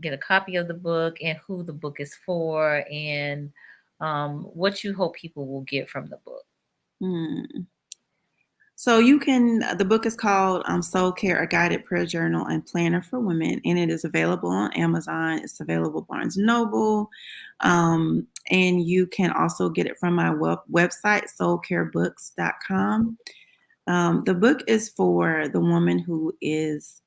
get a copy of the book and who the book is for and what you hope people will get from the book. Mm. So you can, the book is called Soul Care, a guided prayer journal and planner for women, and it is available on Amazon. It's available Barnes and Noble, and you can also get it from my website, soulcarebooks.com. The book is for the woman who is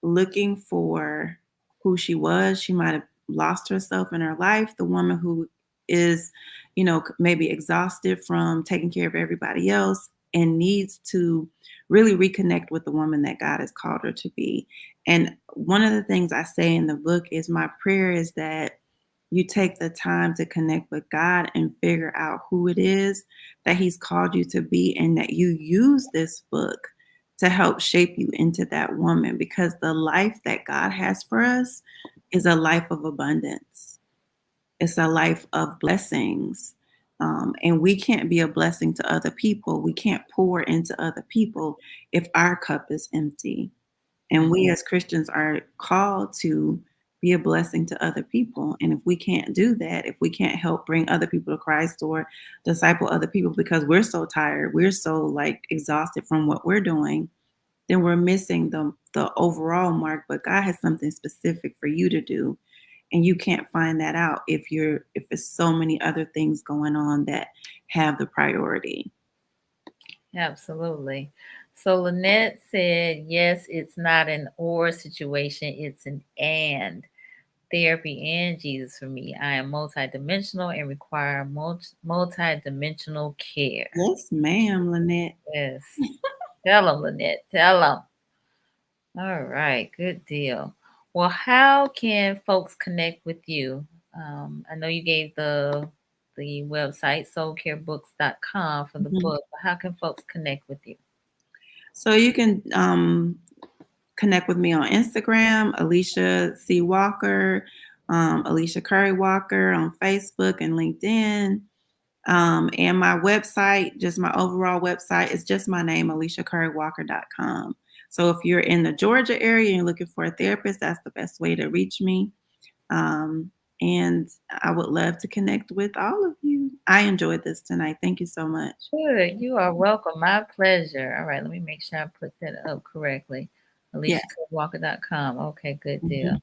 looking for who she was. She might have lost herself in her life. The woman who is, maybe exhausted from taking care of everybody else and needs to really reconnect with the woman that God has called her to be. And one of the things I say in the book is my prayer is that you take the time to connect with God and figure out who it is that He's called you to be, and that you use this book to help shape you into that woman, because the life that God has for us is a life of abundance. It's a life of blessings. And we can't be a blessing to other people. We can't pour into other people if our cup is empty. And we as Christians are called to be a blessing to other people. And if we can't do that, if we can't help bring other people to Christ or disciple other people because we're so tired, we're so like exhausted from what we're doing, then we're missing the overall mark. But God has something specific for you to do. And you can't find that out if it's so many other things going on that have the priority. Absolutely. So Lynette said, yes, it's not an or situation, it's an and. Therapy and Jesus for me. I am multidimensional and require multidimensional care. Yes, ma'am, Lynette. Yes. Tell them, Lynette. Tell them. All right. Good deal. Well, how can folks connect with you? I know you gave the website soulcarebooks.com for the Mhm. book, but how can folks connect with you? So you can connect with me on Instagram, Alicia C. Walker, Alicia Curry Walker on Facebook and LinkedIn. And my website, just my overall website, is just my name, AliciaCurryWalker.com. So if you're in the Georgia area and you're looking for a therapist, that's the best way to reach me. And I would love to connect with all of you. I enjoyed this tonight. Thank you so much. Good. You are welcome. My pleasure. All right. Let me make sure I put that up correctly. Yes. AliciaCurryWalker.com. Okay. Good deal. Mhm.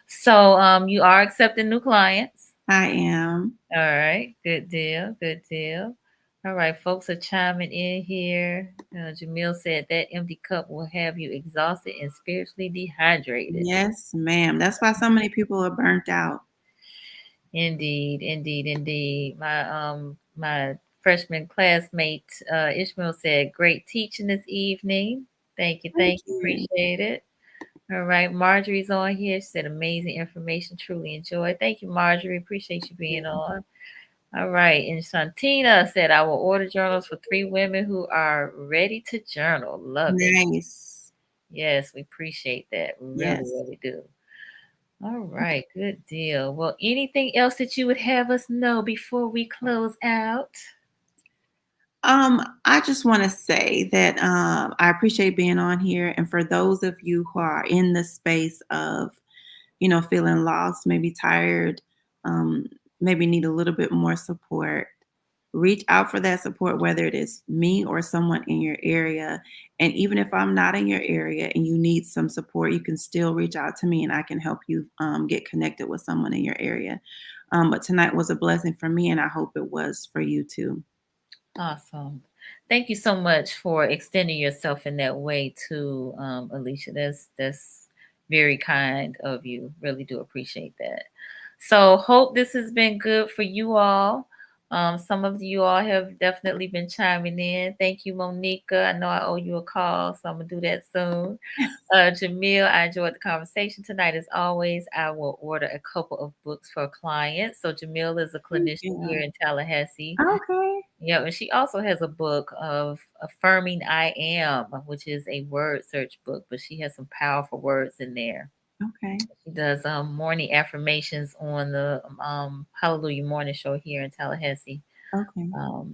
So you are accepting new clients. I am. All right. Good deal. Good deal. All right. Folks are chiming in here. Jamil said that empty cup will have you exhausted and spiritually dehydrated. Yes, ma'am. That's why so many people are burnt out. Indeed, indeed, indeed. My freshman classmate Ishmael said, "Great teaching this evening. Thank Thank you, you. appreciate it." All right, Marjorie's on here. She said, "Amazing information, truly enjoyed." Thank you, Marjorie. Appreciate you being on. All right, and Shantina said, "I will order journals for 3 women who are ready to journal." Love it. Nice. Yes, we appreciate that. We really, Yes. really do. All right, good deal. Well, anything else that you would have us know before we close out? I just want to say that I appreciate being on here. And for those of you who are in the space of, feeling lost, maybe tired, um, maybe need a little bit more support, reach out for that support, whether it is me or someone in your area. And even if I'm not in your area and you need some support, you can still reach out to me and I can help you get connected with someone in your area. But tonight was a blessing for me, and I hope it was for you too. Awesome. Thank you so much for extending yourself in that way too, Alicia. That's very kind of you. Really do appreciate that. So hope this has been good for you all. Some of you all have definitely been chiming in. Thank you, Monica. I know I owe you a call, so I'm gonna do that soon. Jamil, I enjoyed the conversation tonight. As always, I will order a couple of books for clients. So Jamil is a Thank clinician here you. in Tallahassee. Okay. Yeah, and she also has a book of Affirming I Am, which is a word search book, but she has some powerful words in there. Okay. She does morning affirmations on the Hallelujah Morning Show here in Tallahassee. Okay.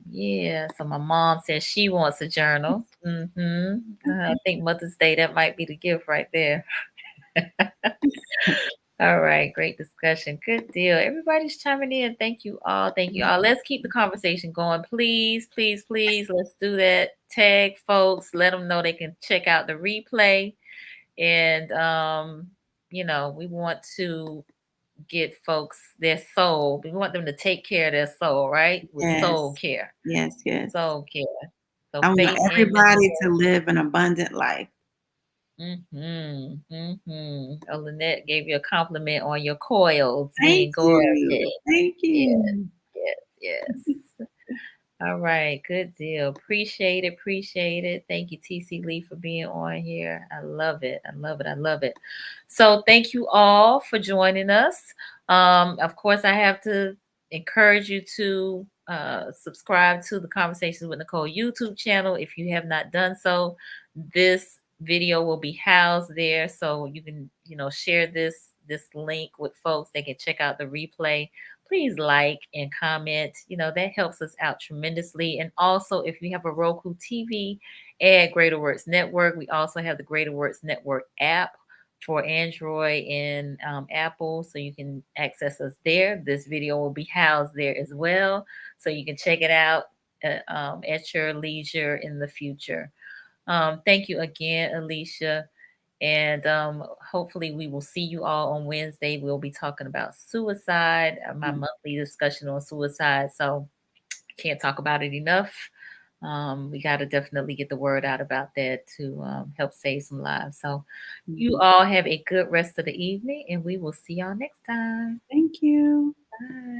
Yeah, so my mom says she wants a journal. I Okay. think Mother's Day, that might be the gift right there. All right, great discussion. Good deal. Everybody's chiming in. Thank you all. Thank you all. Let's keep the conversation going. Please, please, please. Let's do that. Tag folks. Let them know they can check out the replay. And we want to get folks their soul. We want them to take care of their soul, right? With soul Yes. care. Yes. Yes. Soul care. So I want faith and mental everybody to health. live an abundant life. Oh, Lynette gave you a compliment on your coils Thank being you. gorgeous. Thank Yes, you. yes, yes. All right, good deal. Appreciate it, appreciate it. Thank you, TC Lee, for being on here. I love it. I love it. I love it. So thank you all for joining us. Of course, I have to encourage you to subscribe to the Conversations with Nicole YouTube channel if you have not done so. This video will be housed there, so you can share this link with folks. They can check out the replay. Please like and comment. That helps us out tremendously. And also, if you have a Roku TV, add Greater Works Network. We also have the Greater Works Network app for Android and Apple, so you can access us there. This video will be housed there as well, so you can check it out at your leisure in the future. Thank you again, Alicia. And hopefully, we will see you all on Wednesday. We'll be talking about suicide, my monthly discussion on suicide. So, can't talk about it enough. We got to definitely get the word out about that to help save some lives. So, you all have a good rest of the evening, and we will see y'all next time. Thank you. Bye.